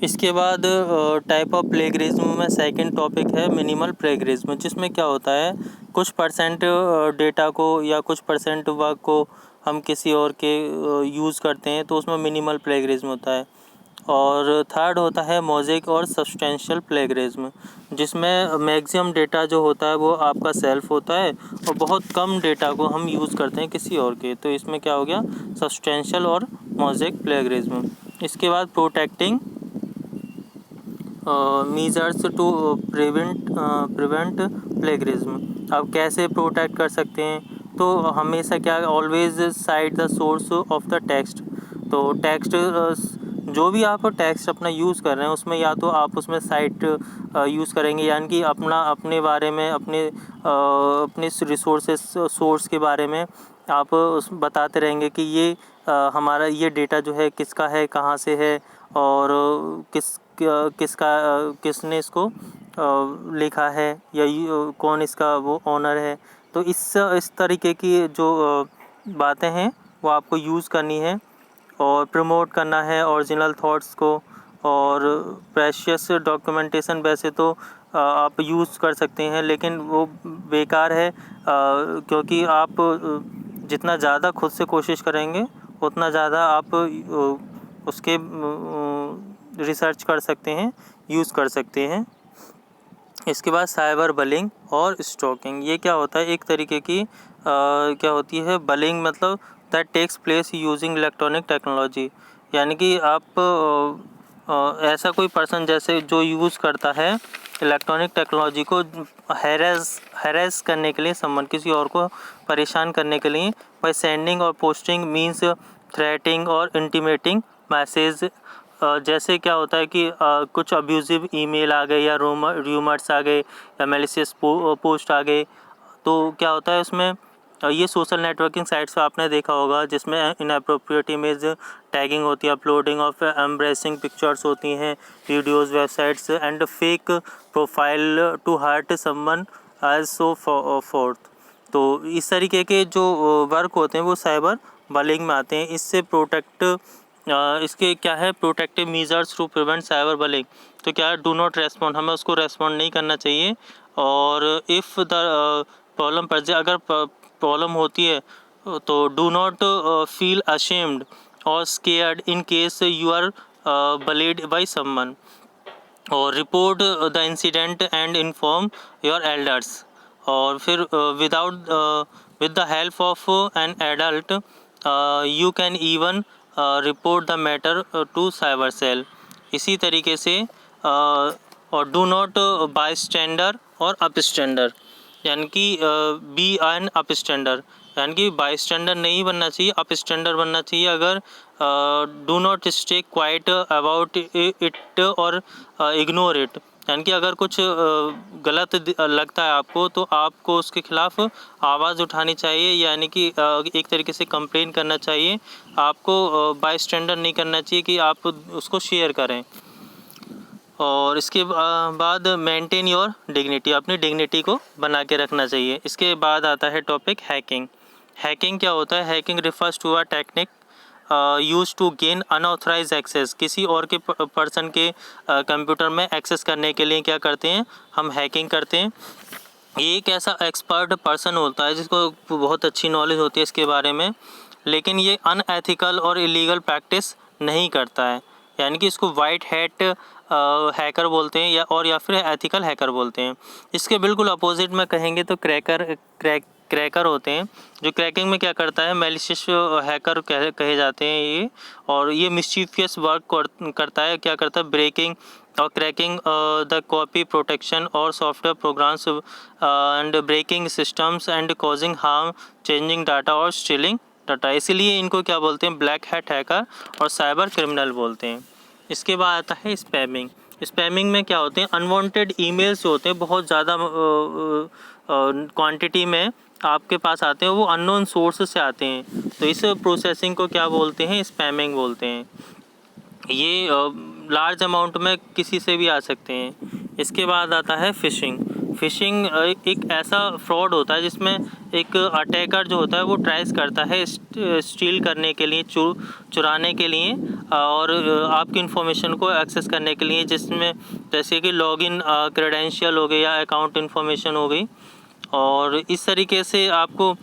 इसके बाद type of plagiarism में सेकंड टॉपिक है मिनिमल प्लेगरिज्म, जिसमें क्या होता है कुछ परसेंट डेटा को या कुछ परसेंट वर्क को हम किसी और के यूज़ करते हैं, तो उसमें मिनिमल प्लेगरिज्म होता है। और थर्ड होता है मोज़ेक और सब्सटेंशियल प्लेगरिज्म, जिसमें मैक्सिमम डेटा जो होता है वो आपका सेल्फ होता है और बहुत कम डेटा को हम यूज़ करते हैं किसी और के, तो इसमें क्या हो गया सब्सटेंशियल और मोज़ेक प्लेगरिज्म। इसके बाद protecting measures to prevent plagiarism. अब कैसे प्रोटेक्ट कर सकते हैं, तो हमेशा क्या always cite the source of the text. तो टेक्स्ट जो भी आप टेक्स्ट अपना यूज़ कर रहे हैं उसमें या तो आप उसमें साइट यूज़ करेंगे, यानी कि अपने बारे में अपने रिसोर्सेस सोर्स के बारे में आप उस बताते रहेंगे कि ये हमारा ये डेटा जो है किसका है, कहाँ से है और किसने इसको लिखा है या कौन इसका वो ऑनर है। तो इस तरीके की जो बातें हैं वो आपको यूज़ करनी है और प्रमोट करना है ओरिजिनल थॉट्स को। और प्रेशियस डॉक्यूमेंटेशन वैसे तो आप यूज़ कर सकते हैं, लेकिन वो बेकार है क्योंकि आप जितना ज़्यादा खुद से कोशिश करेंगे उतना ज़्यादा आप उसके रिसर्च कर सकते हैं, यूज़ कर सकते हैं। इसके बाद साइबर बलिंग और स्टॉकिंग, ये क्या होता है एक तरीके की क्या होती है बलिंग, मतलब that takes place using electronic technology, यानी कि आप ऐसा कोई पर्सन जैसे जो यूज़ करता है इलेक्ट्रॉनिक टेक्नोलॉजी को हैरेस करने के लिए, समवन किसी और को परेशान करने के लिए, बाय सेंडिंग और पोस्टिंग मीन्स थ्रेटिंग और इंटीमेटिंग मैसेज। जैसे क्या होता है कि कुछ अब्यूज़िव ईमेल आ गए या रूमर्स आ गए या मैलिशियस पोस्ट आ गए, तो क्या होता है उसमें ये सोशल नेटवर्किंग साइट्स पे आपने देखा होगा जिसमें इनअप्रोप्रिएट इमेज टैगिंग होती है, अपलोडिंग ऑफ एम्ब्रेसिंग पिक्चर्स होती हैं, videos, websites and fake profile to hurt someone as so forth. तो इस तरीके के जो वर्क होते हैं वो साइबर बलिंग में आते हैं। इससे इसके क्या है protective measures to prevent cyber bullying, तो क्या है डू नॉट रेस्पॉन्ड, हमें उसको रेस्पॉन्ड नहीं करना चाहिए। और इफ़ द प्रॉब्लम पर अगर प्रॉब्लम होती है तो डू नॉट फील अशेम्ड और scared in case you are bullied by someone, और report the incident and inform your elders. और फिर with the help of an adult you can even report the matter to cyber cell. इसी तरीके से और do not bye स्टैंडर और अपस्टैंडर, यानी कि बी एन अपस्टैंडर, यानी कि बाई स्टैंडर नहीं बनना चाहिए, अपस्टैंडर बनना चाहिए। अगर do not stay quiet about it और इग्नोर इट, यानी कि अगर कुछ गलत लगता है आपको तो आपको उसके खिलाफ आवाज़ उठानी चाहिए, यानी कि एक तरीके से कंप्लेन करना चाहिए। आपको बाई स्टैंडर नहीं करना चाहिए कि आप उसको शेयर करें। और इसके बाद मेंटेन योर डिग्निटी, अपनी डिग्निटी को बना के रखना चाहिए। इसके बाद आता है टॉपिक हैकिंग। हैकिंग क्या होता है, hacking refers to a technique use to gain unauthorise access, किसी और के पर्सन के कंप्यूटर में एक्सेस करने के लिए क्या करते हैं हम हैकिंग करते हैं। ये एक ऐसा एक्सपर्ट पर्सन होता है जिसको बहुत अच्छी नॉलेज होती है इसके बारे में, लेकिन ये अनएथिकल और इलीगल प्रैक्टिस नहीं करता है, यानी कि इसको वाइट हैट हैकर बोलते हैं या फिर एथिकल हैकर बोलते हैं। इसके बिल्कुल अपोजिट में कहेंगे तो क्रैकर होते हैं, जो क्रैकिंग में क्या करता है मैलिशियस हैकर कहे जाते हैं ये। और ये मिस्चीफियस वर्क करता है, क्या करता है ब्रेकिंग और क्रैकिंग द कॉपी प्रोटेक्शन और software programs and breaking systems and causing harm, changing data और स्टीलिंग डाटा। इसीलिए इनको क्या बोलते हैं ब्लैक हैट हैकर और साइबर क्रिमिनल बोलते हैं। इसके बाद आता है स्पैमिंग। स्पैमिंग में क्या होते हैं अनवांटेड ईमेल्स जो होते हैं बहुत ज़्यादा क्वांटिटी में आपके पास आते हैं, वो अननोन सोर्स से आते हैं, तो इस प्रोसेसिंग को क्या बोलते हैं स्पैमिंग बोलते हैं। ये लार्ज अमाउंट में किसी से भी आ सकते हैं। इसके बाद आता है फ़िशिंग। फ़िशिंग एक ऐसा फ्रॉड होता है जिसमें एक अटैकर जो होता है वो ट्राइस करता है स्टील करने के लिए, चुराने के लिए और आपकी इन्फॉर्मेशन को एक्सेस करने के लिए, जिसमें जैसे कि लॉगिन क्रेडेंशियल हो गई या अकाउंट इन्फॉर्मेशन हो गई। और इस तरीके से आपको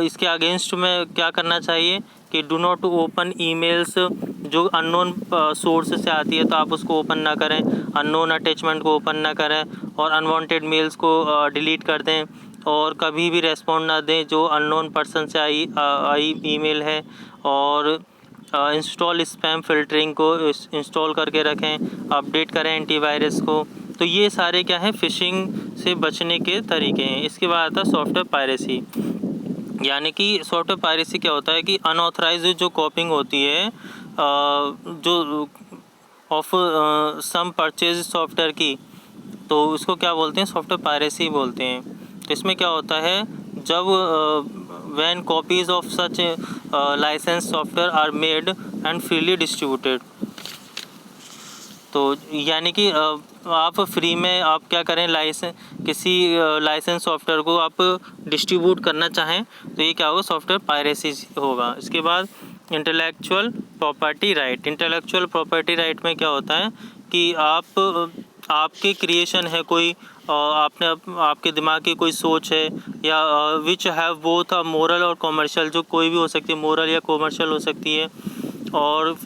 इसके अगेंस्ट में क्या करना चाहिए कि डू नॉट ओपन ईमेल्स जो अननोन सोर्स से आती है, तो आप उसको ओपन ना करें, अननोन अटैचमेंट को ओपन ना करें और अनवांटेड मेल्स को डिलीट कर दें, और कभी भी रेस्पॉन्ड ना दें जो अननोन पर्सन से आई ईमेल है। और इंस्टॉल स्पैम फ़िल्टरिंग को इंस्टॉल करके रखें, अपडेट करें एंटीवायरस को। तो ये सारे क्या हैं, फ़िशिंग से बचने के तरीके हैं। इसके बाद आता है सॉफ्टवेयर पायरेसी। यानी कि सॉफ्टवेयर पायरेसी क्या होता है कि अनऑथराइज्ड जो कॉपिंग होती है जो ऑफ सम परचेज सॉफ्टवेयर की, तो उसको क्या बोलते हैं, सॉफ्टवेयर पायरेसी बोलते हैं। तो इसमें क्या होता है, जब when copies of such licence software are made and freely distributed. तो यानी कि आप फ्री में आप क्या करें, किसी लाइसेंस सॉफ्टवेयर को आप डिस्ट्रीब्यूट करना चाहें, तो ये क्या होगा, सॉफ्टवेयर पायरेसी होगा। इसके बाद intellectual property right. Intellectual property right में क्या होता है कि आपके क्रिएशन है कोई, आपने आपके दिमाग की कोई सोच है, या which have both a moral और कॉमर्शियल, जो कोई भी हो सकती है, मोरल या कॉमर्शियल हो सकती है। और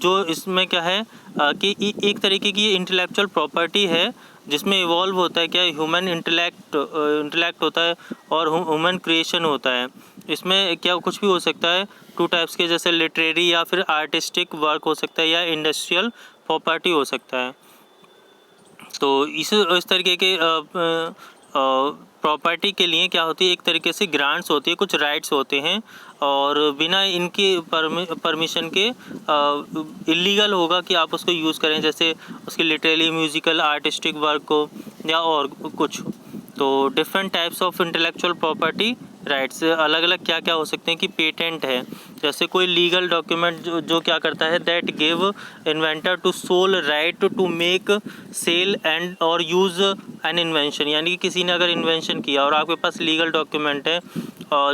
जो इसमें क्या है कि एक तरीके की इंटेलेक्चुअल प्रॉपर्टी है जिसमें इवॉल्व होता है क्या, ह्यूमन इंटेलेक्ट होता है और ह्यूमन क्रिएशन होता है। इसमें क्या कुछ भी हो सकता है, टू टाइप्स के, जैसे लिटरेरी या फिर आर्टिस्टिक वर्क हो सकता है, या इंडस्ट्रियल प्रॉपर्टी हो सकता है। तो इस तरीके के प्रॉपर्टी के लिए क्या होती है, एक तरीके से ग्रांट्स होती है, कुछ राइट्स होते हैं, और बिना इनके परमिशन के इलीगल होगा कि आप उसको यूज़ करें, जैसे उसकी लिटरेरी, म्यूज़िकल, आर्टिस्टिक वर्क को, या और कुछ। तो different types of intellectual property rights अलग अलग क्या क्या हो सकते हैं कि पेटेंट है, जैसे कोई लीगल डॉक्यूमेंट जो क्या करता है, that give inventor to sole right to make, sell and और यूज़ एन इन्वेंशन। यानी कि किसी ने अगर इन्वेंशन किया और आपके पास लीगल डॉक्यूमेंट है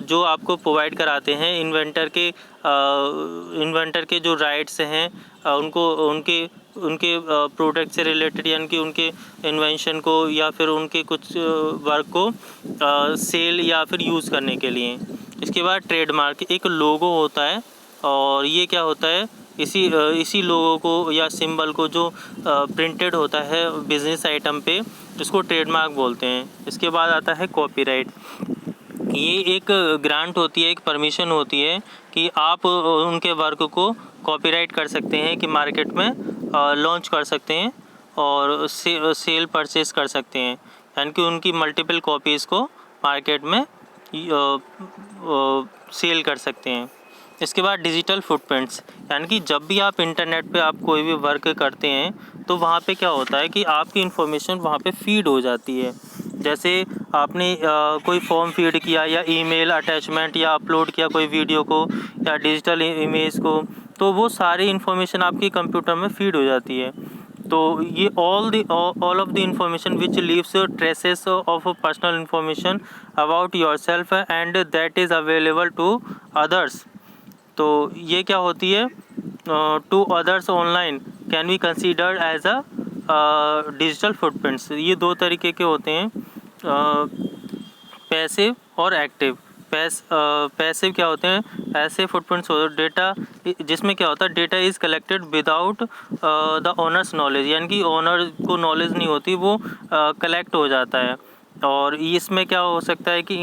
जो आपको प्रोवाइड कराते हैं इन्वेंटर के जो राइट्स हैं उनको उनके प्रोडक्ट से रिलेटेड, यानी कि उनके इन्वेंशन को या फिर उनके कुछ वर्क को सेल या फिर यूज़ करने के लिए। इसके बाद ट्रेडमार्क, एक लोगो होता है, और ये क्या होता है, इसी लोगो को या सिंबल को जो प्रिंटेड होता है बिजनेस आइटम पे, इसको ट्रेडमार्क बोलते हैं। इसके बाद आता है कॉपीराइट। ये एक ग्रांट होती है, एक परमिशन होती है कि आप उनके वर्क को कॉपीराइट कर सकते हैं, कि मार्केट में लॉन्च कर सकते हैं और सेल परचेज कर सकते हैं, यानी कि उनकी मल्टीपल कॉपीज़ को मार्केट में सेल कर सकते हैं। इसके बाद डिजिटल फुटप्रिंट्स, यानी कि जब भी आप इंटरनेट पे आप कोई भी वर्क करते हैं, तो वहाँ पे क्या होता है कि आपकी इन्फॉर्मेशन वहाँ पे फीड हो जाती है। जैसे आपने कोई फॉर्म फीड किया, या ईमेल अटैचमेंट, या अपलोड किया कोई वीडियो को या डिजिटल इमेज को, तो वो सारी इन्फॉर्मेशन आपकी कंप्यूटर में फीड हो जाती है। तो ये all of the information which leaves traces of personal information about yourself and that is available to others. तो ये क्या होती है, to others online can be considered as a digital footprints. ये दो तरीके के होते हैं, पैसिव और एक्टिव। पैसिव क्या होते हैं, ऐसे फुटप्रिंट्स होते हैं डेटा जिसमें क्या होता है, data is collected without the owners knowledge, यानी कि ओनर को नॉलेज नहीं होती, वो कलेक्ट हो जाता है। और इसमें क्या हो सकता है कि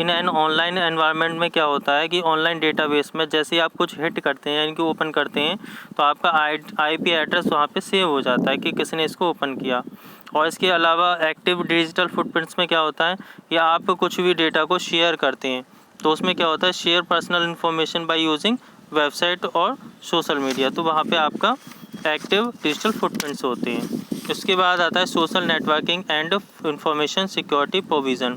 इन एन ऑनलाइन एनवायरनमेंट में क्या होता है कि ऑनलाइन डेटाबेस में जैसे ही आप कुछ हिट करते हैं, यानी कि ओपन करते हैं, तो आपका IP एड्रेस वहाँ पे सेव हो जाता है कि किसने इसको ओपन किया। और इसके अलावा एक्टिव डिजिटल फुटप्रिंट्स में क्या होता है कि आप कुछ भी डेटा को शेयर करते हैं, तो उसमें क्या होता है, share personal information by using website और सोशल मीडिया, तो वहाँ पे आपका एक्टिव डिजिटल फुटप्रिंट्स होते हैं। इसके बाद आता है social networking and information security provision.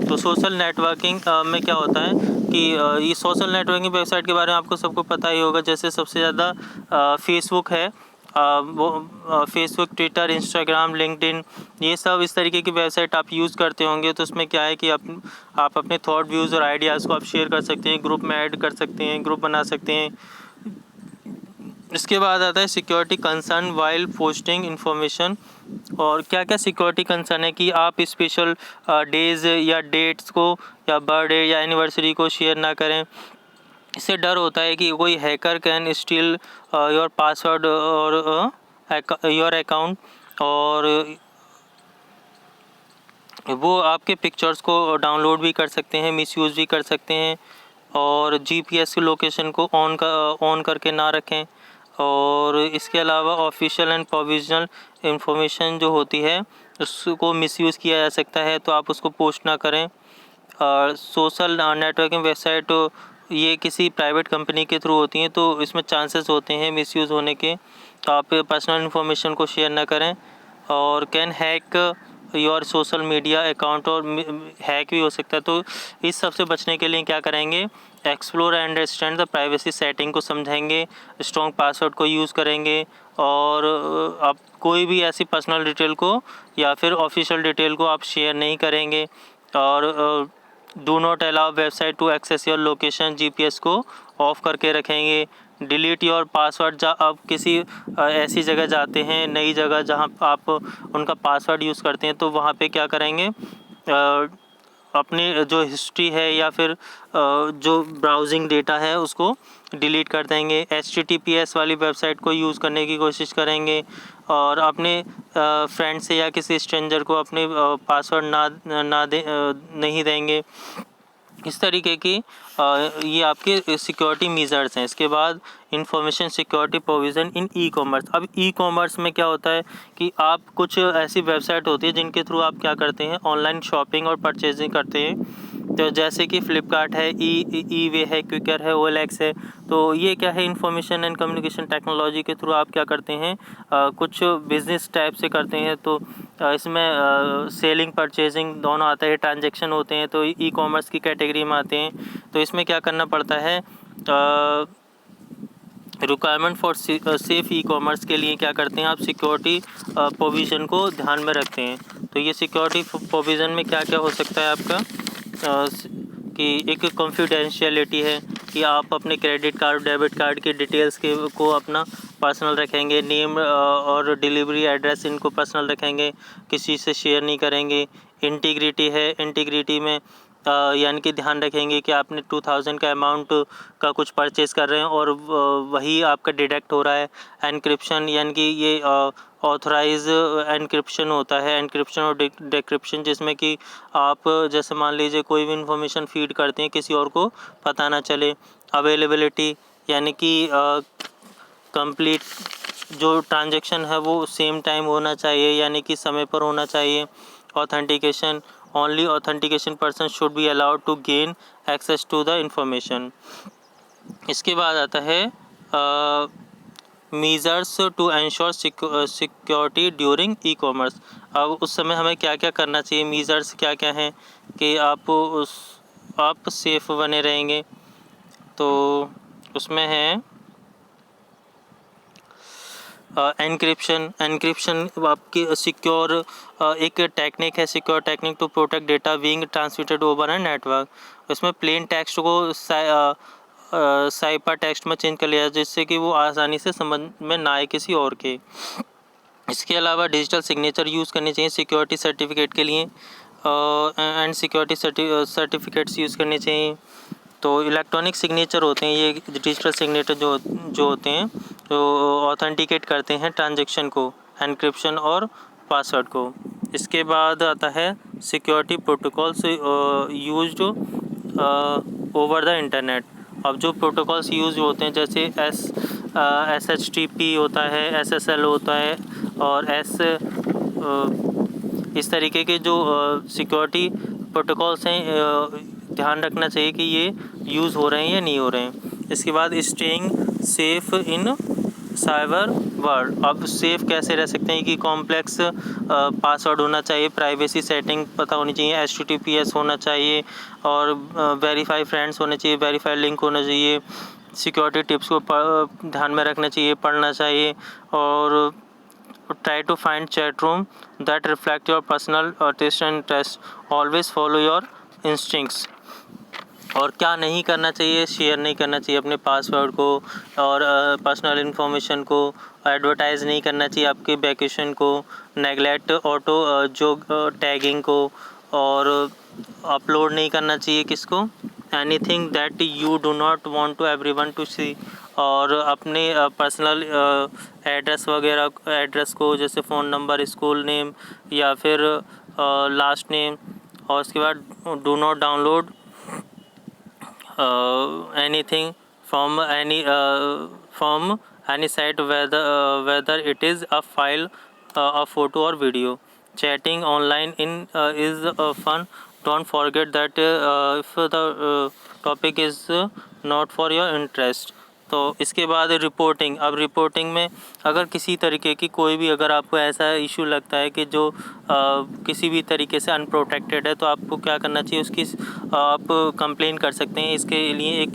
तो सोशल नेटवर्किंग में क्या होता है कि ये सोशल नेटवर्किंग वेबसाइट के बारे में आपको सबको पता ही होगा। जैसे सबसे ज़्यादा फेसबुक है, वो फेसबुक, ट्विटर, इंस्टाग्राम, लिंक्डइन, ये सब इस तरीके की वेबसाइट आप यूज़ करते होंगे। तो उसमें क्या है कि आप अपने थॉट, व्यूज़ और आइडियाज़ को आप शेयर कर सकते हैं, ग्रुप में ऐड कर सकते हैं, ग्रुप बना सकते हैं, इसके बाद आता है security concern while posting information. और क्या क्या सिक्योरिटी कंसर्न है कि आप स्पेशल डेज या डेट्स को या बर्थडे या एनिवर्सरी को शेयर ना करें। इससे डर होता है कि कोई hacker can steel your password और योर अकाउंट, और वो आपके पिक्चर्स को डाउनलोड भी कर सकते हैं, मिसयूज़ भी कर सकते हैं। और जीपीएस लोकेशन को ऑन करके ना रखें। और इसके अलावा ऑफिशियल एंड प्रोविजनल इंफॉर्मेशन जो होती है उसको मिसयूज़ किया जा सकता है, तो आप उसको पोस्ट ना करें। सोशल नेटवर्किंग वेबसाइट ये किसी प्राइवेट कंपनी के थ्रू होती हैं, तो इसमें चांसेस होते हैं मिसयूज़ होने के, तो आप पर्सनल इन्फॉर्मेशन को शेयर ना करें। और can hack your social media account, और हैक भी हो सकता है। तो इस सब से बचने के लिए क्या करेंगे, explore and understand the privacy setting को समझेंगे, स्ट्रॉन्ग पासवर्ड को यूज़ करेंगे, और आप कोई भी ऐसी पर्सनल डिटेल को या फिर ऑफिशियल डिटेल को आप शेयर नहीं करेंगे। और do not allow website to access your location, GPS को ऑफ करके रखेंगे। डिलीट योर पासवर्ड, जब आप किसी ऐसी जगह जाते हैं, नई जगह जहां आप उनका पासवर्ड यूज़ करते हैं, तो वहां पे क्या करेंगे, अपनी जो हिस्ट्री है या फिर जो ब्राउजिंग डेटा है उसको डिलीट कर देंगे। HTTPS वाली वेबसाइट को यूज़ करने की कोशिश करेंगे, और अपने फ्रेंड से या किसी स्ट्रेंजर को अपने पासवर्ड नहीं देंगे। इस तरीके की ये आपके सिक्योरिटी मेजर्स हैं। इसके बाद इंफॉर्मेशन सिक्योरिटी प्रोविज़न इन ई कॉमर्स। अब ई कॉमर्स में क्या होता है कि आप कुछ ऐसी वेबसाइट होती है जिनके थ्रू आप क्या करते हैं, ऑनलाइन शॉपिंग और परचेजिंग करते हैं। तो जैसे कि फ्लिपकार्ट है, ई वे है, क्विकर है, OLX है। तो ये क्या है, इंफॉर्मेशन एंड कम्युनिकेशन टेक्नोलॉजी के थ्रू आप क्या करते हैं, कुछ बिजनेस टाइप से करते हैं। तो इसमें सेलिंग परचेजिंग दोनों आता है, ट्रांजैक्शन होते हैं, तो ई कॉमर्स की कैटेगरी में आते हैं। तो इसमें क्या करना पड़ता है, requirement for safe e commerce के लिए क्या करते हैं, आप सिक्योरिटी प्रोविज़न को ध्यान में रखते हैं। तो ये सिक्योरिटी प्रोविज़न में क्या क्या हो सकता है आपका, कि एक कॉन्फिडेंशियलिटी है कि आप अपने क्रेडिट कार्ड, डेबिट कार्ड की डिटेल्स को अपना पर्सनल रखेंगे। नेम और डिलीवरी एड्रेस इनको पर्सनल रखेंगे, किसी से शेयर नहीं करेंगे। इंटीग्रिटी है, इंटीग्रिटी में यानी कि ध्यान रखेंगे कि आपने 2000 का अमाउंट का कुछ परचेज़ कर रहे हैं और वही आपका डिडक्ट हो रहा है। एनक्रिप्शन, यानी कि ये ऑथराइज एनक्रिप्शन होता है, एनक्रिप्शन और डिक्रिप्शन, जिसमें कि आप जैसे मान लीजिए कोई भी इन्फॉर्मेशन फीड करते हैं, किसी और को पता ना चले। अवेलेबिलिटी, यानी कि कंप्लीट जो ट्रांजैक्शन है वो सेम टाइम होना चाहिए, यानी कि समय पर होना चाहिए। Authentication, only authentication person should be allowed to gain access to the information. इसके बाद आता है measures to ensure security during e commerce. अब उस समय हमें क्या क्या करना चाहिए, मीजर्स क्या क्या हैं कि आप सेफ बने रहेंगे। तो उसमें है एनक्रिप्शन। एनक्रिप्शन आपकी सिक्योर एक टेक्निक है, secure technique to protect data being transmitted over a network. इसमें प्लेन टेक्स्ट को साइपर टेक्स्ट में चेंज कर लिया जिससे कि वो आसानी से समझ में ना आए किसी और के। इसके अलावा डिजिटल सिग्नेचर यूज़ करनी चाहिए सिक्योरिटी सर्टिफिकेट के लिए, एंड सिक्योरिटी सर्टिफिकेट्स यूज़ करने चाहिए। तो इलेक्ट्रॉनिक सिग्नेचर होते हैं, ये डिजिटल सिग्नेचर जो होते हैं, तो ऑथेंटिकेट करते हैं ट्रांजैक्शन को, एनक्रिप्शन और पासवर्ड को। इसके बाद आता है security protocols used over the internet. अब जो प्रोटोकॉल्स यूज होते हैं जैसे SHTP होता है, SSL होता है, और इस तरीके के जो सिक्योरिटी प्रोटोकॉल्स हैं, ध्यान रखना चाहिए कि ये यूज़ हो रहे हैं या नहीं हो रहे हैं। इसके बाद staying safe in cyber world. अब सेफ कैसे रह सकते हैं कि कॉम्प्लेक्स पासवर्ड होना चाहिए, प्राइवेसी सेटिंग पता होनी चाहिए, HTTPS होना चाहिए, और वेरीफाई फ्रेंड्स होने चाहिए, वेरीफाई लिंक होना चाहिए। सिक्योरिटी टिप्स को ध्यान में रखना चाहिए, पढ़ना चाहिए, और try to find chat room that reflect your personal taste and interest. Always follow your instincts. और क्या नहीं करना चाहिए, शेयर नहीं करना चाहिए अपने पासवर्ड को और पर्सनल इन्फॉर्मेशन को, एडवर्टाइज़ नहीं करना चाहिए आपके वैकेशन को, नेगलेक्ट ऑटो जो टैगिंग को, और अपलोड नहीं करना चाहिए किसको, anything that you do not want to everyone to see, और अपने पर्सनल एड्रेस वगैरह एड्रेस को, जैसे फ़ोन नंबर, स्कूल नेम या फिर लास्ट नेम, और उसके बाद do not download anything from any site, whether it is a file, a photo or video. Chatting online is fun. Don't forget that if the topic is not for your interest. तो इसके बाद reporting. अब reporting में अगर किसी तरीके की कोई भी अगर आपको ऐसा इशू लगता है कि जो किसी भी तरीके से अनप्रोटेक्टेड है, तो आपको क्या करना चाहिए, उसकी आप कंप्लेन कर सकते हैं। इसके लिए एक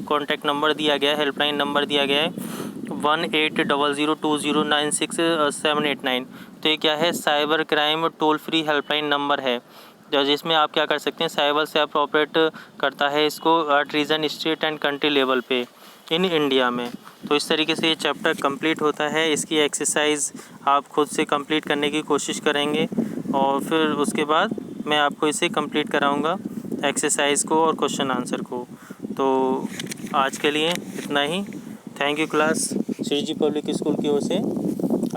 कॉन्टैक्ट नंबर दिया गया है, हेल्पलाइन नंबर दिया गया है 180020968789। तो ये क्या है, cyber crime toll free helpline number है, जिसमें आप क्या कर सकते हैं, साइबर से आप ऑपरेट करता है इसको treason state and country level पे इन इंडिया में। तो इस तरीके से ये चैप्टर कंप्लीट होता है। इसकी एक्सरसाइज आप खुद से कंप्लीट करने की कोशिश करेंगे और फिर उसके बाद मैं आपको इसे कंप्लीट कराऊंगा, एक्सरसाइज को और क्वेश्चन आंसर को। तो आज के लिए इतना ही। Thank you class, Shri ji public school की ओर से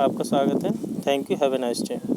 आपका स्वागत है। Thank you, have a nice day.